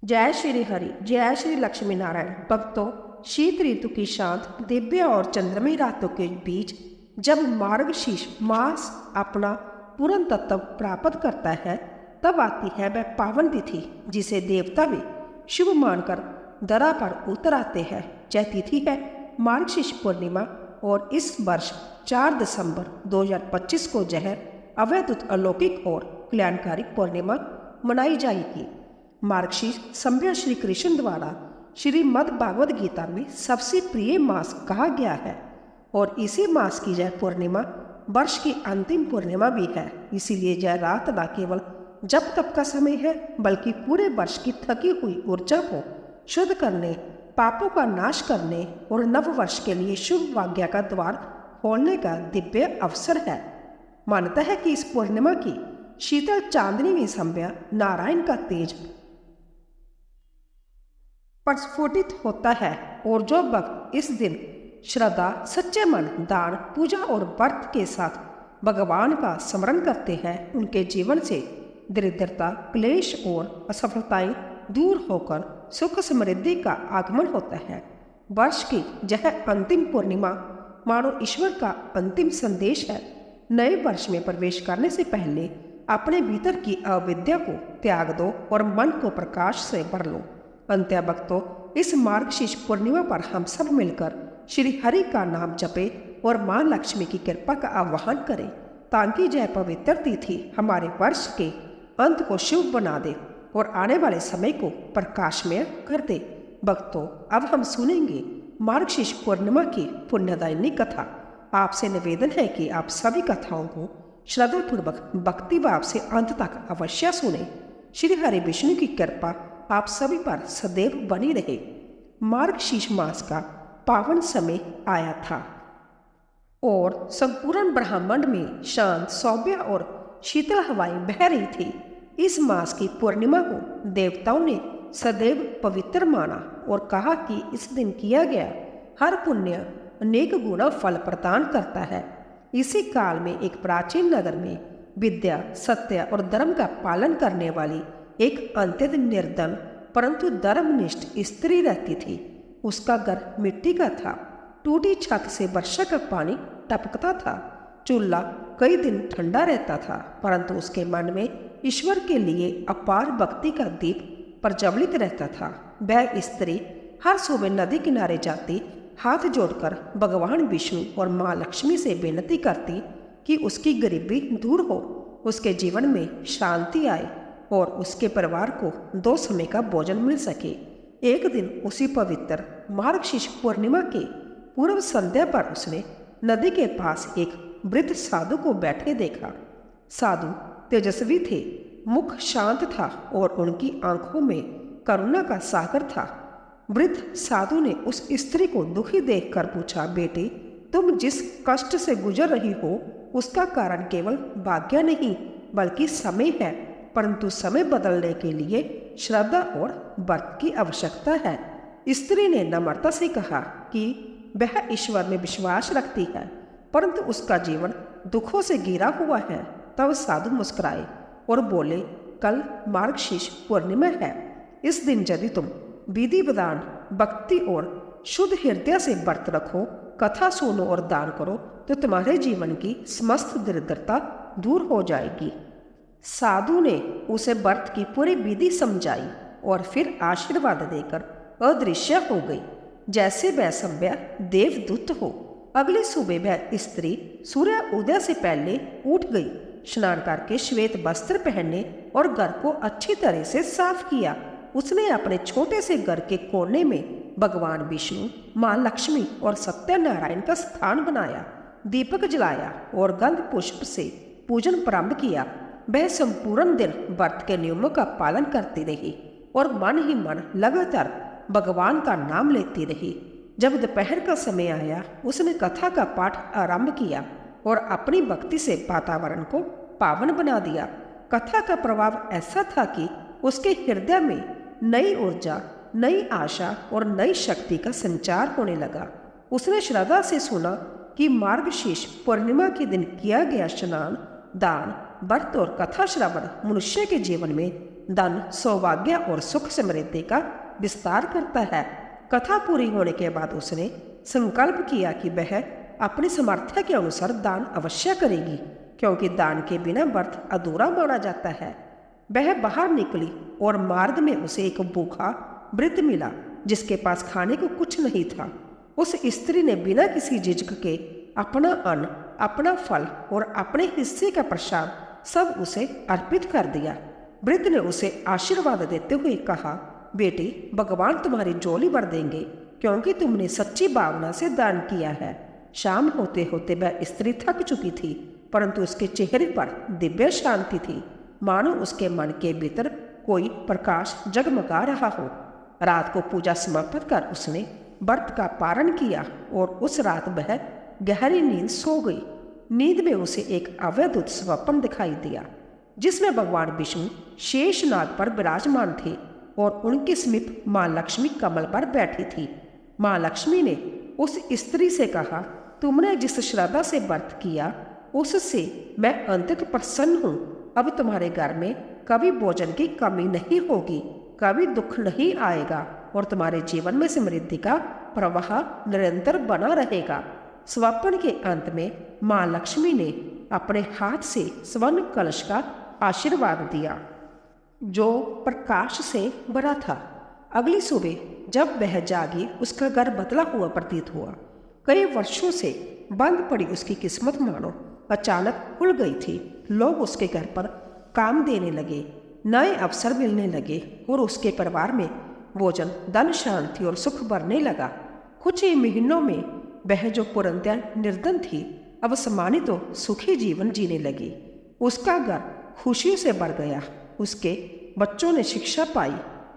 जय श्री हरि, जय श्री लक्ष्मी नारायण। भक्तों, शीत ऋतु की शांत दिव्य और चंद्रमय रातों के बीच जब मार्गशीर्ष मास अपना पूर्ण तत्व प्राप्त करता है, तब आती है वह पावन तिथि जिसे देवता भी शुभ मानकर धरा पर उतर आते हैं। यह तिथि है मार्गशीर्ष पूर्णिमा और इस वर्ष 4 दिसंबर 2025 को यह अवैधुत अलौकिक और कल्याणकारी पूर्णिमा मनाई जाएगी। मार्गशीर्ष संभव श्री कृष्ण द्वारा श्रीमद् भागवत गीता में सबसे प्रिय मास कहा गया है और इसी मास की यह पूर्णिमा वर्ष की अंतिम पूर्णिमा भी है। इसीलिए यह रात न केवल जप तप का समय है, बल्कि पूरे वर्ष की थकी हुई ऊर्जा को शुद्ध करने, पापों का नाश करने और नव वर्ष के लिए शुभ भाग्य का द्वार खोलने का दिव्य अवसर है। मानता है कि इस पूर्णिमा की शीतल चांदनी में संभव नारायण का तेज प्रस्फुटित होता है और जो भक्त इस दिन श्रद्धा, सच्चे मन, दान, पूजा और व्रत के साथ भगवान का स्मरण करते हैं, उनके जीवन से दरिद्रता, क्लेश और असफलताएं दूर होकर सुख समृद्धि का आगमन होता है। वर्ष की यह अंतिम पूर्णिमा मानो ईश्वर का अंतिम संदेश है। नए वर्ष में प्रवेश करने से पहले अपने भीतर की अविद्या को त्याग दो और मन को प्रकाश से भर लो। अंत्य भक्तों, इस मार्गशीर्ष पूर्णिमा पर हम सब मिलकर श्री हरि का नाम जपे और मां लक्ष्मी की कृपा का आह्वान करें, ताकि यह पवित्र तिथि हमारे वर्ष के अंत को शुभ बना दे और आने वाले समय को प्रकाशमय कर दे। भक्तों, अब हम सुनेंगे मार्गशीर्ष पूर्णिमा की पुण्यदायिनी कथा। आपसे निवेदन है कि आप सभी कथाओं को श्रद्धापूर्वक भक्ति भाव से अंत तक अवश्य सुने। श्री हरि विष्णु की कृपा आप सभी पर सदैव बनी रहे। मार्गशीर्ष मास का पावन समय आया था और संपूर्ण ब्रह्मांड में शांत, सौम्य और शीतल हवाएं बह रही थी। इस मास की पूर्णिमा को देवताओं ने सदैव पवित्र माना और कहा कि इस दिन किया गया हर पुण्य अनेक गुना फल प्रदान करता है। इसी काल में एक प्राचीन नगर में विद्या, सत्य और धर्म का पालन करने वाली एक अत्यंत निर्धन परंतु धर्मनिष्ठ स्त्री रहती थी। उसका घर मिट्टी का था। टूटी छत से वर्षा का पानी टपकता था। चूल्हा कई दिन ठंडा रहता था, परंतु उसके मन में ईश्वर के लिए अपार भक्ति का दीप प्रज्वलित रहता था। वह स्त्री हर सुबह नदी किनारे जाती, हाथ जोड़कर भगवान विष्णु और मां लक्ष्मी से विनती करती कि उसकी गरीबी दूर हो, उसके जीवन में शांति आए और उसके परिवार को 2 समय का भोजन मिल सके। एक दिन उसी पवित्र मार्गशीर्ष पूर्णिमा के पूर्व संध्या पर उसने नदी के पास एक वृद्ध साधु को बैठे देखा। साधु तेजस्वी थे, मुख शांत था और उनकी आंखों में करुणा का सागर था। वृद्ध साधु ने उस स्त्री को दुखी देखकर पूछा, बेटे, तुम जिस कष्ट से गुजर रही हो उसका कारण केवल भाग्य नहीं बल्कि समय है, परंतु समय बदलने के लिए श्रद्धा और व्रत की आवश्यकता है। स्त्री ने नम्रता से कहा कि वह ईश्वर में विश्वास रखती है, परंतु उसका जीवन दुखों से घिरा हुआ है। तब साधु मुस्कुराए और बोले, कल मार्गशीर्ष पूर्णिमा है। इस दिन यदि तुम विधि विधान, भक्ति और शुद्ध हृदय से व्रत रखो, कथा सुनो और दान करो, तो तुम्हारे जीवन की समस्त दरिद्रता दूर हो जाएगी। साधु ने उसे व्रत की पूरी विधि समझाई और फिर आशीर्वाद देकर अदृश्य हो गई, जैसे वह संभव देवदूत हो। अगली सुबह वह स्त्री सूर्य उदय से पहले उठ गई, स्नान करके श्वेत वस्त्र पहनने और घर को अच्छी तरह से साफ किया। उसने अपने छोटे से घर के कोने में भगवान विष्णु, मां लक्ष्मी और सत्यनारायण का स्थान बनाया, दीपक जलाया और गंध पुष्प से पूजन प्रारंभ किया। वह संपूर्ण दिन व्रत के नियमों का पालन करती रही और मन ही मन लगातार भगवान का नाम लेती रही। जब दोपहर का समय आया, उसने कथा का पाठ आरंभ किया और अपनी भक्ति से वातावरण को पावन बना दिया। कथा का प्रभाव ऐसा था कि उसके हृदय में नई ऊर्जा, नई आशा और नई शक्ति का संचार होने लगा। उसने श्रद्धा से सुना कि मार्गशीर्ष पूर्णिमा के दिन किया गया स्नान, दान, व्रत और कथा श्रवण मनुष्य के जीवन में धन, सौभाग्य और सुख समृद्धि का विस्तार करता है। कथा पूरी होने के बाद उसने संकल्प किया कि वह अपनी सामर्थ्य के अनुसार दान अवश्य करेगी, क्योंकि दान के बिना व्रत अधूरा माना जाता है। वह बाहर निकली और मार्ग में उसे एक भूखा वृद्ध मिला जिसके पास खाने को कुछ नहीं था। उस स्त्री ने बिना किसी झिझक के अपना अन्न, अपना फल और अपने हिस्से का प्रसाद सब उसे अर्पित कर दिया। वृद्ध ने उसे आशीर्वाद देते हुए कहा, बेटी, भगवान तुम्हारी झोली भर देंगे, क्योंकि तुमने सच्ची भावना से दान किया है। शाम होते होते वह स्त्री थक चुकी थी, परंतु उसके चेहरे पर दिव्य शांति थी, मानो उसके मन के भीतर कोई प्रकाश जगमगा रहा हो। रात को पूजा समाप्त कर उसने व्रत का पारण किया और उस रात वह गहरी नींद सो गई। नींद में उसे एक अवैधुत स्वप्न दिखाई दिया, जिसमें भगवान विष्णु शेष नाग पर विराजमान थे और उनके समीप माँ लक्ष्मी कमल पर बैठी थी। माँ लक्ष्मी ने उस स्त्री से कहा, तुमने जिस श्रद्धा से व्रत किया उससे मैं अत्यंत प्रसन्न हूँ। अब तुम्हारे घर में कभी भोजन की कमी नहीं होगी, कभी दुख नहीं आएगा और तुम्हारे जीवन में समृद्धि का प्रवाह निरंतर बना रहेगा। स्वप्न के अंत में माँ लक्ष्मी ने अपने हाथ से स्वर्ण कलश का आशीर्वाद दिया, जो प्रकाश से भरा था। अगली सुबह जब वह जागी, उसका घर बदला हुआ प्रतीत हुआ। कई वर्षों से बंद पड़ी उसकी किस्मत मानो अचानक खुल गई थी। लोग उसके घर पर काम देने लगे, नए अवसर मिलने लगे और उसके परिवार में भोजन, धन, शांति और सुख बढ़ने लगा। कुछ ही महीनों में वह जो पूर्णतया निर्धन थी, अब सम्मानित और सुखी जीवन जीने लगी। उसका घर खुशियों से भर गया। उसके बच्चों ने शिक्षा पाई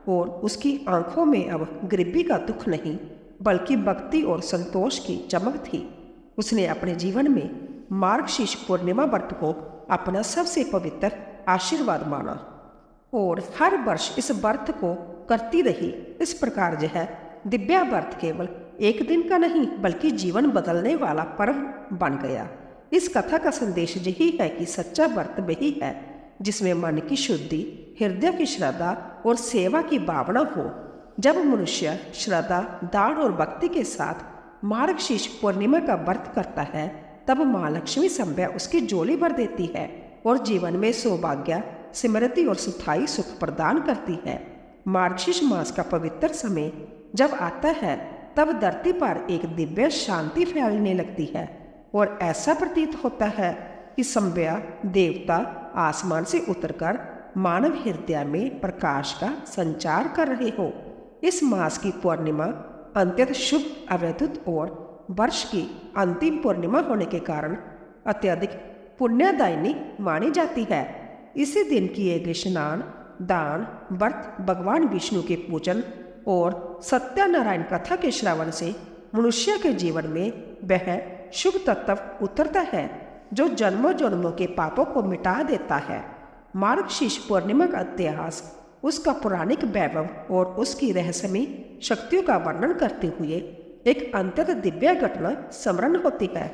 और उसकी आंखों में अब गरीबी का दुख नहीं, बल्कि भक्ति और संतोष की चमक थी। उसने अपने जीवन में मार्गशीर्ष पूर्णिमा व्रत को अपना सबसे पवित्र आशीर्वाद माना और हर वर्ष इस व्रत को करती रही। इस प्रकार यह दिव्या व्रत केवल एक दिन का नहीं, बल्कि जीवन बदलने वाला पर्व बन गया। इस कथा का संदेश यही है कि सच्चा व्रत वही है जिसमें मन की शुद्धि, हृदय की श्रद्धा और सेवा की भावना हो। जब मनुष्य श्रद्धा, दान और भक्ति के साथ मार्गशीर्ष पूर्णिमा का व्रत करता है, तब माँ लक्ष्मी स्वयं उसकी झोली भर देती है और जीवन में सौभाग्य, समृद्धि और स्थायी सुख प्रदान करती है। मार्गशीर्ष मास का पवित्र समय जब आता है, तब धरती पर एक दिव्य शांति फैलने लगती है और ऐसा प्रतीत होता है कि संभ्या देवता आसमान से उतरकर मानव हृदय में प्रकाश का संचार कर रहे हो। इस मास की पूर्णिमा अत्यंत शुभ, अवैधुत और वर्ष की अंतिम पूर्णिमा होने के कारण अत्यधिक पुण्यदायिनी मानी जाती है। इसी दिन किए गए स्नान, दान, व्रत, भगवान विष्णु के पूजन और सत्यनारायण कथा के श्रवण से मनुष्य के जीवन में वह शुभ तत्व उतरता है जो जन्मों जन्मों के पापों को मिटा देता है। मार्गशीर्ष पूर्णिमा का इतिहास, उसका पौराणिक वैभव और उसकी रहस्यमयी शक्तियों का वर्णन करते हुए एक अत्यंत दिव्य घटना स्मरण होती है।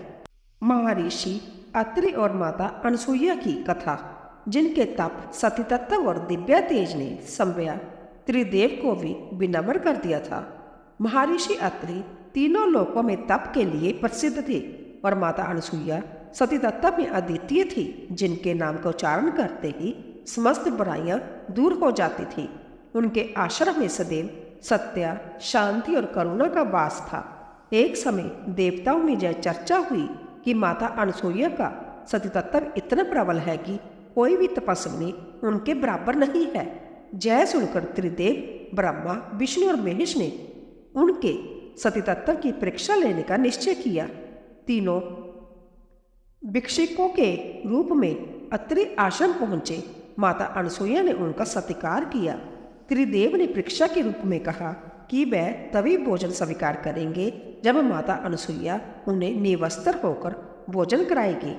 महर्षि अत्रि और माता अनसुईया की कथा, जिनके तप, सती तत्व और दिव्य तेज ने संभ्या त्रिदेव को भी विनम्र कर दिया था। महर्षि अत्रि तीनों लोकों में तप के लिए प्रसिद्ध थे और माता अनसुईया सती तत्व में अद्वितीय थी, जिनके नाम का उच्चारण करते ही समस्त बुराइयां दूर हो जाती थी। उनके आश्रम में सदैव सत्य, शांति और करुणा का वास था। एक समय देवताओं में यह चर्चा हुई कि माता अनसुईया का सती तत्व इतना प्रबल है कि कोई भी तपस्वी उनके बराबर नहीं है। जय सुनकर त्रिदेव ब्रह्मा, विष्णु और महेश ने उनके सती तत्व की परीक्षा लेने का निश्चय किया। तीनों भिक्षुकों के रूप में अत्रि आश्रम पहुंचे। माता अनसुईया ने उनका सत्कार किया। त्रिदेव ने परीक्षा के रूप में कहा कि वह तभी भोजन स्वीकार करेंगे जब माता अनसुईया उन्हें निवस्त्र होकर भोजन कराएगी।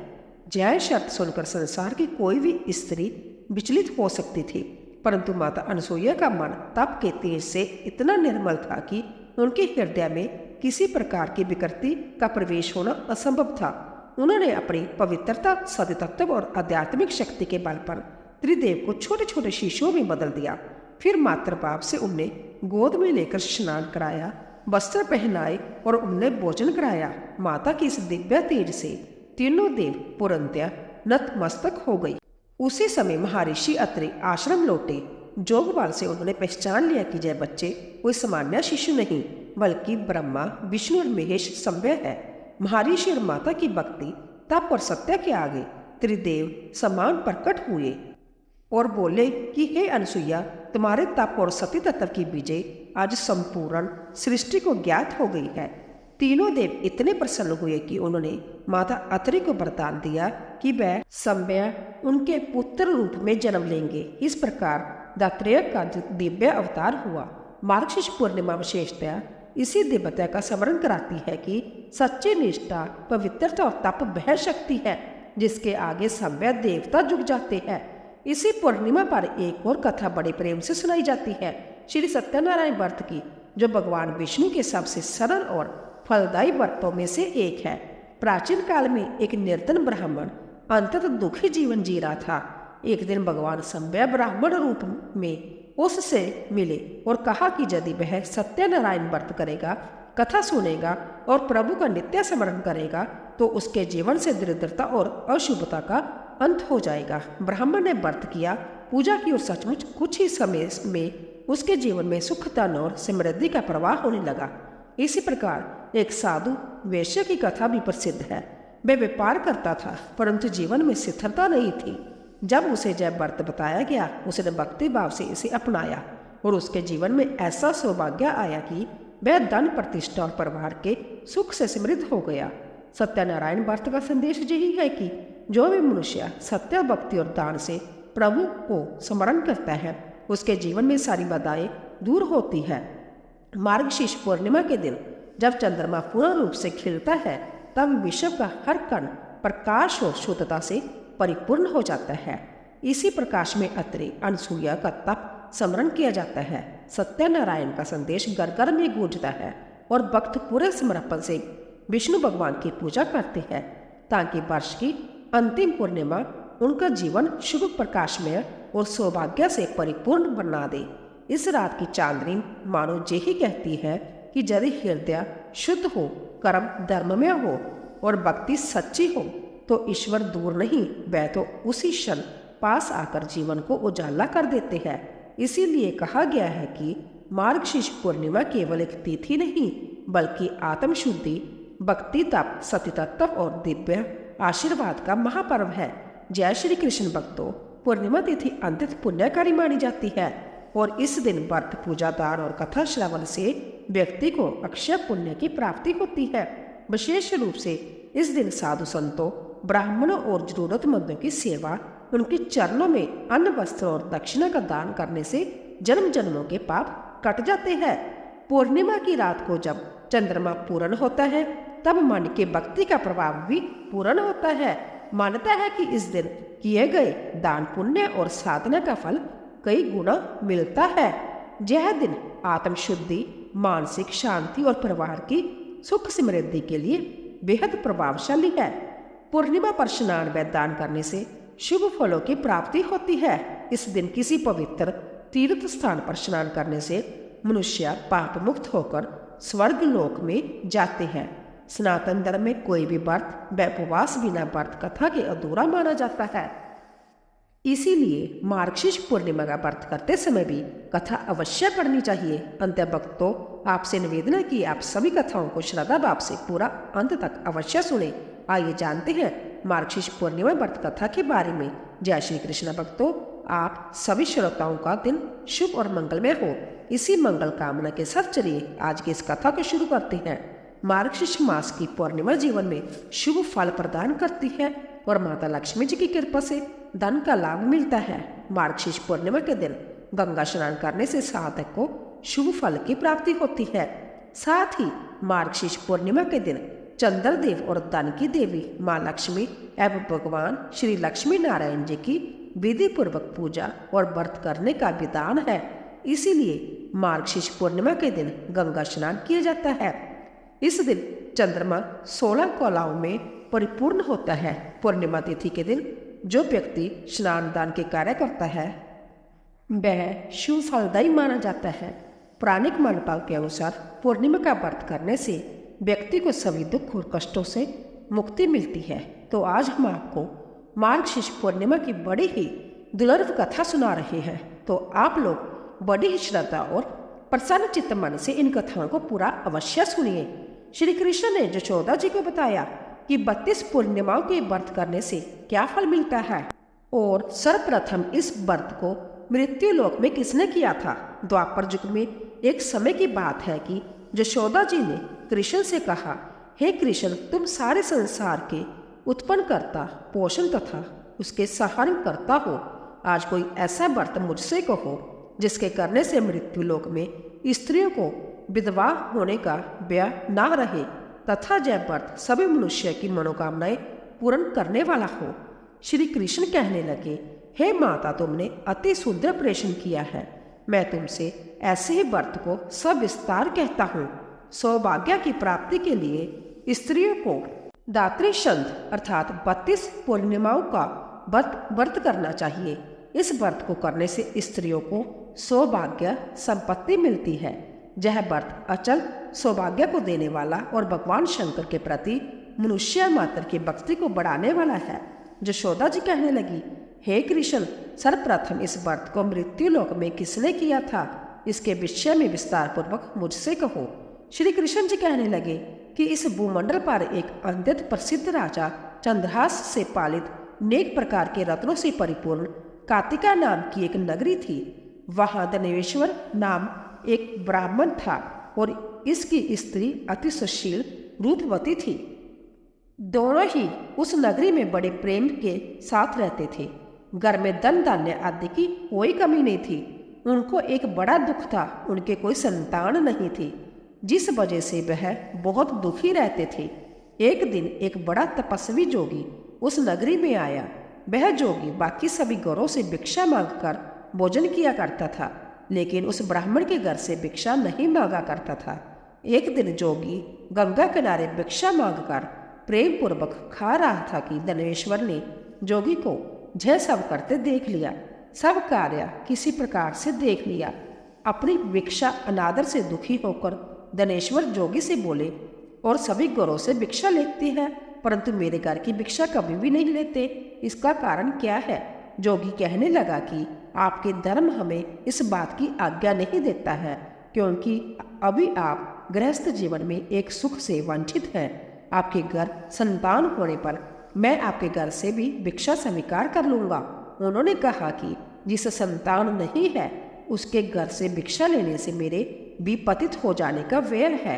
जय शर्त सुनकर संसार की कोई भी स्त्री विचलित हो सकती थी, परंतु माता अनसुईया का मन तप के तेज से इतना निर्मल था कि उनके हृदय में किसी प्रकार की विकृति का प्रवेश होना असंभव था। उन्होंने अपनी पवित्रता, सती तत्व और आध्यात्मिक शक्ति के बल पर त्रिदेव को छोटे छोटे शीशों में बदल दिया। फिर मातृभाव से उन्हें गोद में लेकर स्नान कराया, वस्त्र पहनाए और उन्हें भोजन कराया। माता की इस दिव्य तेज से तीनों देव पूर्णतया नतमस्तक हो गई। उसी समय महर्षि अत्रि आश्रम लौटे। जोगवाल से उन्होंने पहचान लिया कि यह बच्चे कोई सामान्य शिशु नहीं बल्कि ब्रह्मा, विष्णु और महेश संभव है। महर्षि और माता की भक्ति, तप और सत्य के आगे त्रिदेव समान प्रकट हुए और बोले कि हे अनसुईया, तुम्हारे तप और सती तत्व की विजय आज संपूर्ण सृष्टि को ज्ञात हो गई है। तीनों देव इतने प्रसन्न हुए कि उन्होंने माता अत्रि को वरदान दिया कि वह समय उनके पुत्र रूप में जन्म लेंगे। इस प्रकार दत्तात्रेय का दिव्य अवतार हुआ। मार्गशीर्ष पूर्णिमा विशेषतया इसी दिव्यता का स्मरण कराती है कि सच्ची निष्ठा, पवित्रता और तप वह शक्ति है जिसके आगे सभ्य देवता झुक जाते हैं। इसी पूर्णिमा पर एक और कथा बड़े प्रेम से सुनाई जाती है, श्री सत्यनारायण व्रत की, जो भगवान विष्णु के सबसे सरल और फलदायी व्रतों में से एक है। प्राचीन काल में एक निर्धन ब्राह्मण अंततः दुखी जीवन जी रहा था। एक दिन भगवान सभ्य ब्राह्मण रूप में उससे मिले और कहा कि यदि वह सत्यनारायण व्रत करेगा, कथा सुनेगा और प्रभु का नित्य स्मरण करेगा तो उसके जीवन से दरिद्रता और अशुभता का अंत हो जाएगा। ब्राह्मण ने व्रत किया, पूजा की और सचमुच कुछ ही समय में उसके जीवन में सुख, धन और समृद्धि का प्रवाह होने लगा। इसी प्रकार एक साधु वैश्य की कथा भी प्रसिद्ध है। वह व्यापार करता था परंतु जीवन में स्थिरता नहीं थी। जब उसे जब व्रत बताया गया, उसने भक्ति भाव से इसे अपनाया और उसके जीवन में ऐसा सौभाग्य आया कि वह धन, प्रतिष्ठा और परिवार के सुख से समृद्ध हो गया। सत्यनारायण व्रत का संदेश यही है कि जो भी मनुष्य सत्य, भक्ति और दान से प्रभु को स्मरण करता है, उसके जीवन में सारी बाधाएं दूर होती है। मार्गशीर्ष पूर्णिमा के दिन जब चंद्रमा पूर्ण रूप से खिलता है, तब विश्व का हर कण प्रकाश और शुद्धता से परिपूर्ण हो जाता है। इसी प्रकाश में अत्रि, अनसुईया का तप स्मरण किया जाता है। सत्यनारायण का संदेश घर घर में गूंजता है और भक्त पूरे समर्पण से विष्णु भगवान की पूजा करते हैं ताकि वर्ष की अंतिम पूर्णिमा उनका जीवन शुभ, प्रकाशमय और सौभाग्य से परिपूर्ण बना दे। इस रात की चांदनी मानो यही कहती है कि यदि हृदय शुद्ध हो, कर्म धर्ममय हो और भक्ति सच्ची हो तो ईश्वर दूर नहीं, वह तो उसी क्षण पास आकर जीवन को उजाला कर देते हैं। इसीलिए कहा गया है कि मार्गशीर्ष पूर्णिमा केवल एक तिथि नहीं बल्कि आत्मशुद्धि, भक्ति, तप, सती तत्व और दिव्य आशीर्वाद का महापर्व है। जय श्री कृष्ण भक्तों, पूर्णिमा तिथि अत्यंत पुण्यकारी मानी जाती है और इस दिन व्रत, पूजा, दान और कथा श्रवण से व्यक्ति को अक्षय पुण्य की प्राप्ति होती है। विशेष रूप से इस दिन साधु संतों, ब्राह्मणों और जरूरतमंदों की सेवा, उनके चरणों में अन्न, वस्त्र और दक्षिणा का दान करने से जन्म जन्मों के पाप कट जाते हैं। पूर्णिमा की रात को जब चंद्रमा पूर्ण होता है, तब मन के भक्ति का प्रभाव भी पूर्ण होता है। मान्यता है कि इस दिन किए गए दान, पुण्य और साधना का फल कई गुना मिलता है। यह दिन आत्मशुद्धि, मानसिक शांति और परिवार की सुख समृद्धि के लिए बेहद प्रभावशाली है। पूर्णिमा पर स्नान व दान करने से शुभ फलों की प्राप्ति होती है। इस दिन किसी पवित्र तीर्थ स्थान पर स्नान करने से मनुष्य पाप मुक्त होकर स्वर्ग लोक में जाते हैं। सनातन धर्म में कोई भी व्रत व उपवास बिना व्रत कथा के अधूरा माना जाता है। इसीलिए मार्गशीर्ष पूर्णिमा का व्रत करते समय भी कथा अवश्य पढ़नी चाहिए। अंत भक्तों, आपसे निवेदन है कि आप सभी कथाओं को श्रद्धा भाव से पूरा अंत तक अवश्य सुने। आइए जानते हैं मार्गशीर्ष पूर्णिमा व्रत कथा के बारे में। जय श्री कृष्ण भक्तों, आप सभी श्रोताओं का दिन शुभ और मंगलमय हो। इसी मंगल कामना के साथ चलिए आज की इस कथा को शुरू करते हैं। मार्गशीर्ष मास की पूर्णिमा जीवन में शुभ फल प्रदान करती है और माता लक्ष्मी जी की कृपा से धन का लाभ मिलता है। मार्गशीर्ष पूर्णिमा के दिन गंगा स्नान करने से साधक को शुभ फल की प्राप्ति होती है। साथ ही मार्गशीर्ष पूर्णिमा के दिन चंद्रदेव और धन की देवी माँ लक्ष्मी एवं भगवान श्री लक्ष्मी नारायण जी की विधि पूर्वक पूजा और व्रत करने का विधान है। इसीलिए मार्गशीर्ष पूर्णिमा के दिन गंगा स्नान किया जाता है। इस दिन चंद्रमा 16 कलाओं में परिपूर्ण होता है। पूर्णिमा तिथि के दिन जो व्यक्ति स्नान दान के कार्य करता है वह शिव फलदायी माना जाता है। पौराणिक मान्यताओं के अनुसार पूर्णिमा का व्रत करने से व्यक्ति को सभी दुख और कष्टों से मुक्ति मिलती है। तो आज हम आपको मार्गशीर्ष पूर्णिमा की बड़ी ही दुर्लभ कथा सुना रहे हैं। तो आप लोग बड़ी ही श्रद्धा और प्रसन्न चित्त मन से इन कथाओं को पूरा अवश्य सुनिए। श्री कृष्ण ने यशोदा जी को बताया कि 32 पूर्णिमाओं के व्रत करने से क्या फल मिलता है और सर्वप्रथम इस व्रत को मृत्यु लोक में किसने किया था। द्वापर युग में एक समय की बात है कि यशोदा जी ने कृष्ण से कहा, हे कृष्ण, तुम सारे संसार के उत्पन्न करता, पोषण तथा उसके सहारण करता हो। आज कोई ऐसा व्रत मुझसे कहो जिसके करने से मृत्यु लोक में स्त्रियों को विधवा होने का भय ना रहे तथा यह व्रत सभी मनुष्य की मनोकामनाएं पूर्ण करने वाला हो। श्री कृष्ण कहने लगे, हे माता, तुमने अति सुंदर प्रश्न किया है। मैं तुमसे ऐसे ही व्रत को सविस्तार कहता हूँ। सौभाग्य की प्राप्ति के लिए स्त्रियों को दात्री संध अर्थात 32 पूर्णिमाओं का व्रत करना चाहिए। इस व्रत को करने से स्त्रियों को सौभाग्य संपत्ति मिलती है। यह व्रत अचल सौभाग्य को देने वाला और भगवान शंकर के प्रति मनुष्य मात्र की भक्ति को बढ़ाने वाला है। यशोदा जी कहने लगी, हे कृष्ण, सर्वप्रथम इस व्रत को मृत्यु लोक में किसने किया था, इसके विषय में विस्तार पूर्वक मुझसे कहो। श्री कृष्ण जी कहने लगे कि इस भूमंडल पर एक अत्यंत प्रसिद्ध राजा चंद्रहास से पालित अनेक प्रकार के रत्नों से परिपूर्ण कार्तिका नाम की एक नगरी थी। वहां दनेश्वर नाम एक ब्राह्मण था और इसकी स्त्री अति सुशील रूपवती थी। दोनों ही उस नगरी में बड़े प्रेम के साथ रहते थे। घर में धन धान्य आदि की कोई कमी नहीं थी। उनको एक बड़ा दुख था, उनके कोई संतान नहीं थी, जिस वजह से वह बहुत दुखी रहते थे। एक दिन एक बड़ा तपस्वी जोगी उस नगरी में आया। वह जोगी बाकी सभी घरों से भिक्षा मांगकर भोजन किया करता था, लेकिन उस ब्राह्मण के घर से भिक्षा नहीं मांगा करता था। एक दिन जोगी गंगा किनारे भिक्षा मांगकर प्रेम पूर्वक खा रहा था कि धनेश्वर ने जोगी को यह सब करते देख लिया। सब कार्य किसी प्रकार से देख लिया। अपनी भिक्षा अनादर से दुखी होकर धनेश्वर जोगी से बोले, और सभी घरों से भिक्षा लेते हैं परंतु मेरे घर की भिक्षा कभी भी नहीं लेते, इसका कारण क्या है। जोगी कहने लगा कि आपके धर्म हमें इस बात की आज्ञा नहीं देता है, क्योंकि अभी आप गृहस्थ जीवन में एक सुख से वंचित हैं। आपके घर संतान होने पर मैं आपके घर से भी भिक्षा स्वीकार कर लूंगा। उन्होंने कहा कि जिस संतान नहीं है उसके घर से भिक्षा लेने से मेरे विपतित हो जाने का वैर है।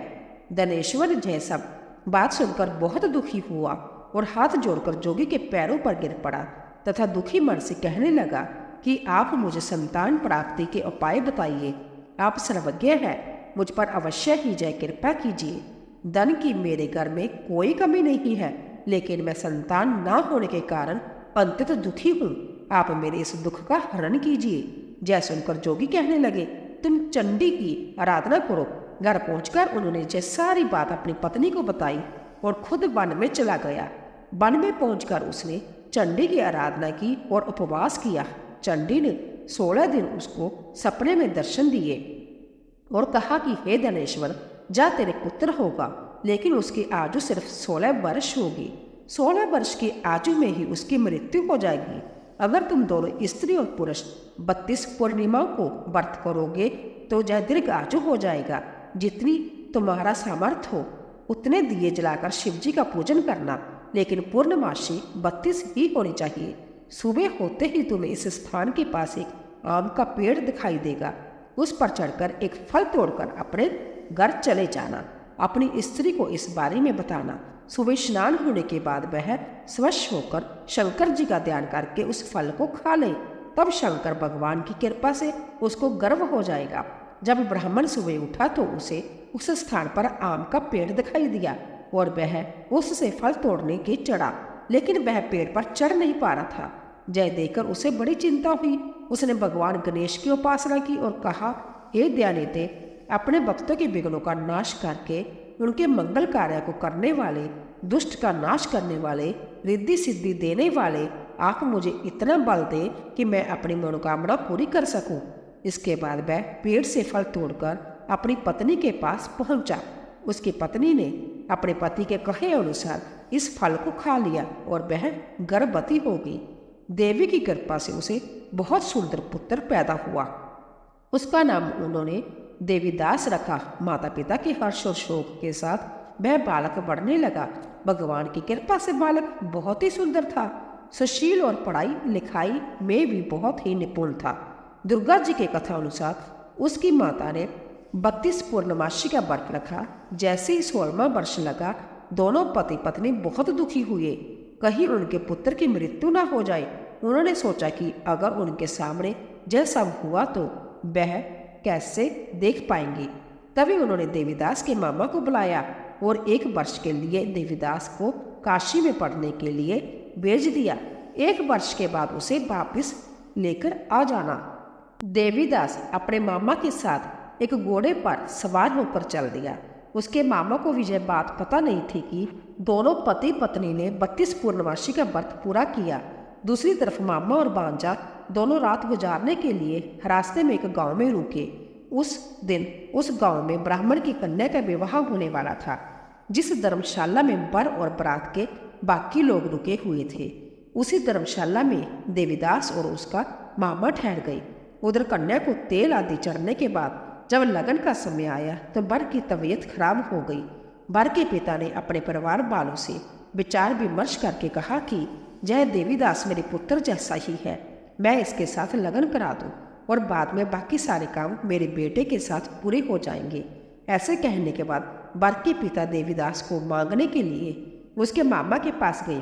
धनेश्वर यह सब बात सुनकर बहुत दुखी हुआ और हाथ जोड़कर जोगी के पैरों पर गिर पड़ा तथा दुखी मन से कहने लगा कि आप मुझे संतान प्राप्ति के उपाय बताइए। आप सर्वज्ञ हैं, मुझ पर अवश्य ही जय कृपा कीजिए। धन की मेरे घर में कोई कमी नहीं है, लेकिन मैं संतान ना होने के कारण अत्यंत दुखी हूँ। आप मेरे इस दुख का हरण कीजिए। जय सुनकर जोगी कहने लगे, तुम चंडी की आराधना करो। घर पहुंचकर उन्होंने यह सारी बात अपनी पत्नी को बताई और खुद वन में चला गया। वन में पहुंचकर उसने चंडी की आराधना की और उपवास किया। चंडी ने 16 दिन उसको सपने में दर्शन दिए और कहा कि हे धनेश्वर, जा तेरे पुत्र होगा, लेकिन उसकी आयु सिर्फ 16 वर्ष होगी। 16 वर्ष की आयु में ही उसकी मृत्यु हो जाएगी। अगर तुम दोनों स्त्री और पुरुष 32 पूर्णिमाओं को व्रत करोगे तो यह दीर्घ आयु हो जाएगा। जितनी तुम्हारा सामर्थ्य हो उतने दिए जलाकर शिव जी का पूजन करना, लेकिन पूर्णमासी 32 ही होनी चाहिए। सुबह होते ही तुम्हें इस स्थान के पास एक आम का पेड़ दिखाई देगा। उस पर चढ़कर एक फल तोड़कर अपने घर चले जाना। अपनी स्त्री को इस बारे में बताना। सुबह स्नान होने के बाद वह स्वच्छ होकर शंकर जी का ध्यान करके उस फल को खा ले। तब शंकर भगवान की कृपा से उसको गर्व हो जाएगा। जब ब्राह्मण सुबह उठा तो उसे उस स्थान पर आम का पेड़ दिखाई दिया और वह उससे फल तोड़ने के चढ़ा, लेकिन वह पेड़ पर चढ़ नहीं पा रहा था। जय देखकर उसे बड़ी चिंता हुई। उसने भगवान गणेश की उपासना की और कहा, हे दयानिधे, अपने भक्तों के विघ्नों का नाश करके उनके मंगल कार्य को करने वाले, दुष्ट का नाश करने वाले, रिद्धि सिद्धि देने वाले, आप मुझे इतना बल दें कि मैं अपनी मनोकामना पूरी कर सकूं। इसके बाद वह पेड़ से फल तोड़कर अपनी पत्नी के पास पहुंचा। उसकी पत्नी ने अपने पति के कहे अनुसार इस फल को खा लिया और वह गर्भवती हो गई। देवी की कृपा से उसे बहुत सुंदर पुत्र पैदा हुआ। उसका नाम उन्होंने देवीदास रखा। माता पिता के हर्ष और शोक के साथ वह बालक बढ़ने लगा। भगवान की कृपा से बालक बहुत ही सुंदर था, सुशील और पढ़ाई लिखाई में भी बहुत ही निपुण था। दुर्गा जी के कथा अनुसार उसकी माता ने 32 पूर्णमासी का व्रत रखा। जैसे ही 16वां वर्ष लगा, दोनों पति पत्नी बहुत दुखी हुए, कहीं उनके पुत्र की मृत्यु न हो जाए। उन्होंने सोचा कि अगर उनके सामने यह सब हुआ तो वह कैसे देख पाएंगे। तभी उन्होंने देवीदास के मामा को बुलाया और 1 वर्ष के लिए देवीदास को काशी में पढ़ने के लिए भेज दिया। 1 वर्ष के बाद उसे वापस लेकर आ जाना। देवीदास अपने मामा के साथ एक घोड़े पर सवार होकर चल दिया। उसके मामा को भी यह बात पता नहीं थी कि दोनों पति पत्नी ने 32 पूर्णमासी का व्रत पूरा किया। दूसरी तरफ मामा और भांजा दोनों रात गुजारने के लिए रास्ते में एक गांव में रुके। उस दिन उस गांव में ब्राह्मण की कन्या का विवाह होने वाला था। जिस धर्मशाला में वर और बारात के बाकी लोग रुके हुए थे, उसी धर्मशाला में देवीदास और उसका मामा ठहर गए। उधर कन्या को तेल आदि चढ़ने के बाद जब लगन का समय आया तो वर की तबीयत खराब हो गई। वर के पिता ने अपने परिवार वालों से विचार विमर्श करके कहा कि यह देवीदास मेरे पुत्र जैसा ही है, मैं इसके साथ लगन करा दूं और बाद में बाकी सारे काम मेरे बेटे के साथ पूरे हो जाएंगे। ऐसे कहने के बाद वर के पिता देवीदास को मांगने के लिए उसके मामा के पास गए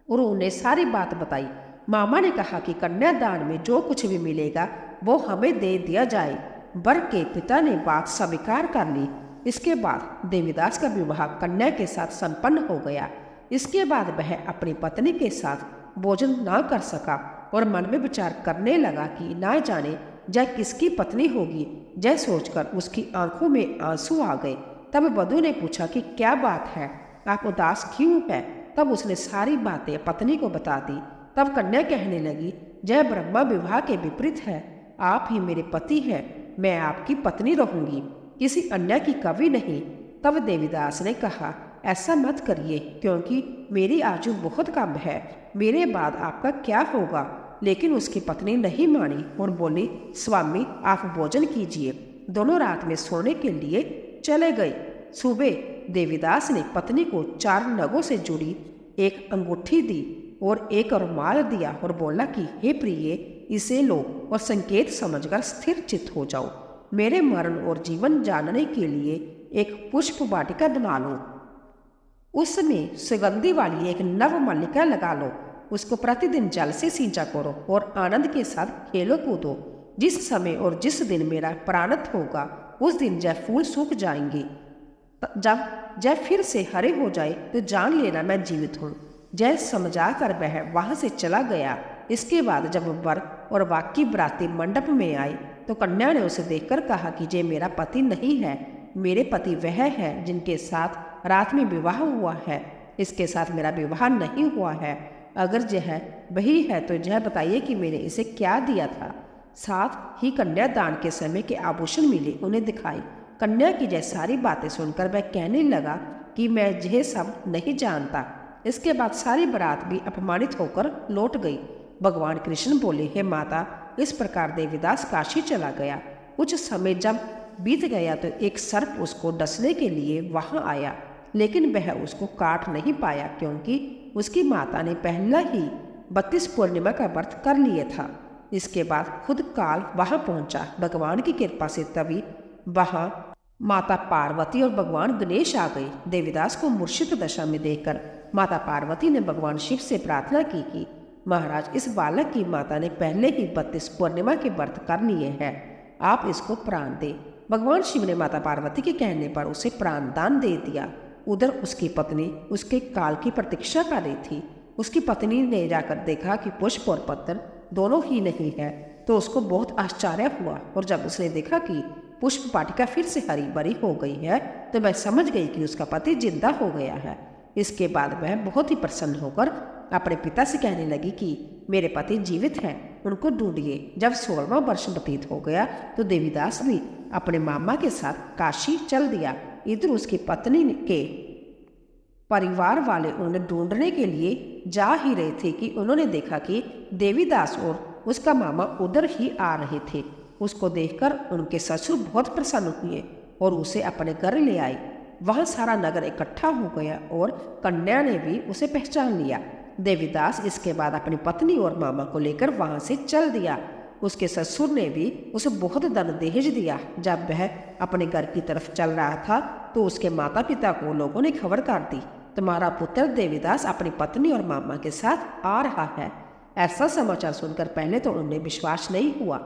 और उन्हें सारी बात बताई। मामा ने कहा कि कन्यादान में जो कुछ भी मिलेगा वो हमें दे दिया जाए। वर के पिता ने बात स्वीकार कर ली। इसके बाद देवीदास का विवाह कन्या के साथ संपन्न हो गया। इसके बाद वह अपनी पत्नी के साथ भोजन न कर सका और मन में विचार करने लगा कि ना जाने जय किसकी पत्नी होगी। जय सोचकर उसकी आंखों में आंसू आ गए। तब वधू ने पूछा कि क्या बात है, आप उदास क्यों है। तब उसने सारी बातें पत्नी को बता दी। तब कन्या कहने लगी, जय ब्रह्मा विवाह के विपरीत है, आप ही मेरे पति हैं, मैं आपकी पत्नी रहूंगी, किसी अन्य की कभी नहीं। तब देवीदास ने कहा, ऐसा मत करिए क्योंकि मेरी आयु बहुत कम है, मेरे बाद आपका क्या होगा। लेकिन उसकी पत्नी नहीं मानी और बोली, स्वामी आप भोजन कीजिए। दोनों रात में सोने के लिए चले गए। सुबह देवीदास ने पत्नी को 4 नगों से जुड़ी एक अंगूठी दी और एक रुमाल दिया और बोला कि हे प्रिय, इसे लो और संकेत समझकर स्थिर चित्त हो जाओ। मेरे मरण और जीवन जानने के लिए एक पुष्प वाटिका बना लो, उसमें सुगंधि वाली एक नव मल्लिका लगा लो, उसको प्रतिदिन जल से सींचा करो और आनंद के साथ खेलो कूदो। जिस समय और जिस दिन मेरा प्राणत होगा उस दिन जय फूल सूख जाएंगे। जब जय फिर से हरे हो जाए तो जान लेना मैं जीवित हूँ। जय समझा कर वह वहां से चला गया। इसके बाद जब वर और बाकी बराती मंडप में आए तो कन्या ने उसे देखकर कहा कि ये मेरा पति नहीं है, मेरे पति वह है जिनके साथ रात में विवाह हुआ है, इसके साथ मेरा विवाह नहीं हुआ है। अगर यह वही है तो यह बताइए कि मैंने इसे क्या दिया था। साथ ही कन्यादान के समय के आभूषण मिले, उन्हें दिखाई। कन्या की यह सारी बातें सुनकर वह कहने लगा कि मैं यह सब नहीं जानता। इसके बाद सारी बारात भी अपमानित होकर लौट गई। भगवान कृष्ण बोले, हे माता, इस प्रकार देवीदास काशी चला गया। कुछ समय जब बीत गया तो एक सर्प उसको डसने के लिए वहां आया, लेकिन वह उसको काट नहीं पाया क्योंकि उसकी माता ने पहला ही 32 पूर्णिमा का व्रत कर लिया था। इसके बाद खुद काल वहां पहुंचा। भगवान की कृपा से तभी वहां माता पार्वती और भगवान गणेश आ गए। देवीदास को मूर्छित दशा में देखकर माता पार्वती ने भगवान शिव से प्रार्थना की कि महाराज, इस बालक की माता ने पहले ही 32 पूर्णिमा के व्रत कर लिए हैं, आप इसको प्राण दे। भगवान शिव ने माता पार्वती के कहने पर उसे प्राण दान दे दिया। उधर उसकी पत्नी उसके काल की प्रतीक्षा कर रही थी। उसकी पत्नी ने जाकर देखा कि पुष्प और पत्थर दोनों ही नहीं है तो उसको बहुत आश्चर्य हुआ और जब उसने देखा कि पुष्प वाटिका फिर से हरी भरी हो गई है तो वह समझ गई कि उसका पति जिंदा हो गया है। इसके बाद वह बहुत ही प्रसन्न होकर अपने पिता से कहने लगी कि मेरे पति जीवित हैं, उनको ढूंढिए। जब 16वां वर्ष व्यतीत हो गया तो देवीदास भी अपने मामा के साथ काशी चल दिया। इधर उसकी पत्नी के परिवार वाले उन्हें ढूंढने के लिए जा ही रहे थे कि उन्होंने देखा कि देवीदास और उसका मामा उधर ही आ रहे थे। उसको देखकर उनके ससुर बहुत प्रसन्न हुए और उसे अपने घर ले आए। वहाँ सारा नगर इकट्ठा हो गया और कन्या ने भी उसे पहचान लिया। देवीदास इसके बाद अपनी पत्नी और मामा को लेकर वहाँ से चल दिया। उसके ससुर ने भी उसे बहुत धन दहेज दिया। जब वह अपने घर की तरफ चल रहा था तो उसके माता पिता को लोगों ने खबर कर दी, तुम्हारा पुत्र देवीदास अपनी पत्नी और मामा के साथ आ रहा है। ऐसा समाचार सुनकर पहले तो उन्हें विश्वास नहीं हुआ,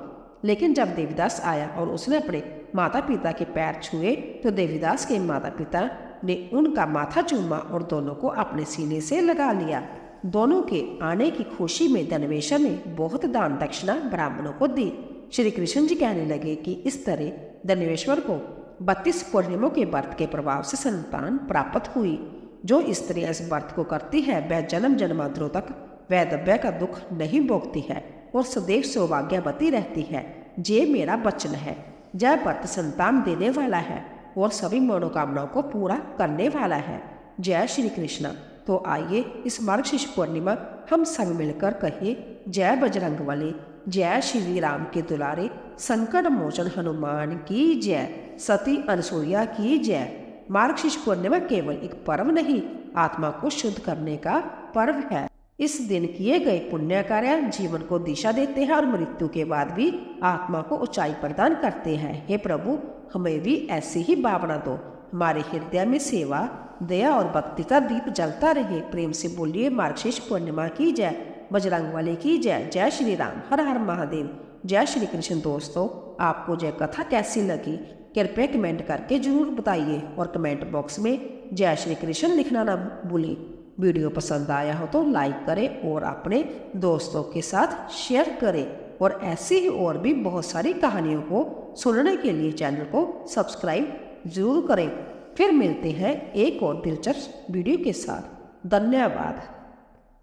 लेकिन जब देवीदास आया और उसने अपने माता पिता के पैर छुए तो देवीदास के माता पिता ने उनका माथा चूमा और दोनों को अपने सीने से लगा लिया। दोनों के आने की खुशी में धनवेश्वर ने बहुत दान दक्षिणा ब्राह्मणों को दी। श्री कृष्ण जी कहने लगे कि इस तरह धनवेश्वर को 32 पूर्णिमों के व्रत के प्रभाव से संतान प्राप्त हुई। जो स्त्रियां इस व्रत को करती है वह जन्म जन्मांतरों तक वैधव्य का दुख नहीं भोगती है और सदैव सौभाग्यवती रहती है। ये मेरा वचन है। यह व्रत संतान देने वाला है और सभी मनोकामनाओं को पूरा करने वाला है। जय श्री कृष्ण। तो आइए इस मार्गशीर्ष पूर्णिमा हम सब मिलकर कहिए, जय बजरंगबली, जय श्री राम के दुलारे, संकट मोचन हनुमान की जय, सती अनसुईया की जय। मार्गशीर्ष पूर्णिमा केवल एक पर्व नहीं, आत्मा को शुद्ध करने का पर्व है। इस दिन किए गए पुण्य कार्य जीवन को दिशा देते हैं और मृत्यु के बाद भी आत्मा को ऊंचाई प्रदान करते हैं। हे प्रभु, हमें भी ऐसी ही भावना दो। हमारे हृदय में सेवा, दया और भक्ति का दीप जलता रहे। प्रेम से बोलिए, मार्गशीर्ष पूर्णिमा की जय, बजरंगबली की जय, जय श्री राम, हर हर महादेव, जय श्री कृष्ण। दोस्तों, आपको यह कथा कैसी लगी कृपया कमेंट करके जरूर बताइए और कमेंट बॉक्स में जय श्री कृष्ण लिखना ना भूलें। वीडियो पसंद आया हो तो लाइक करें और अपने दोस्तों के साथ शेयर करें और ऐसी ही और भी बहुत सारी कहानियों को सुनने के लिए चैनल को सब्सक्राइब जरूर करें। फिर मिलते हैं एक और दिलचस्प वीडियो के साथ। धन्यवाद।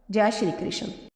जय श्री कृष्ण।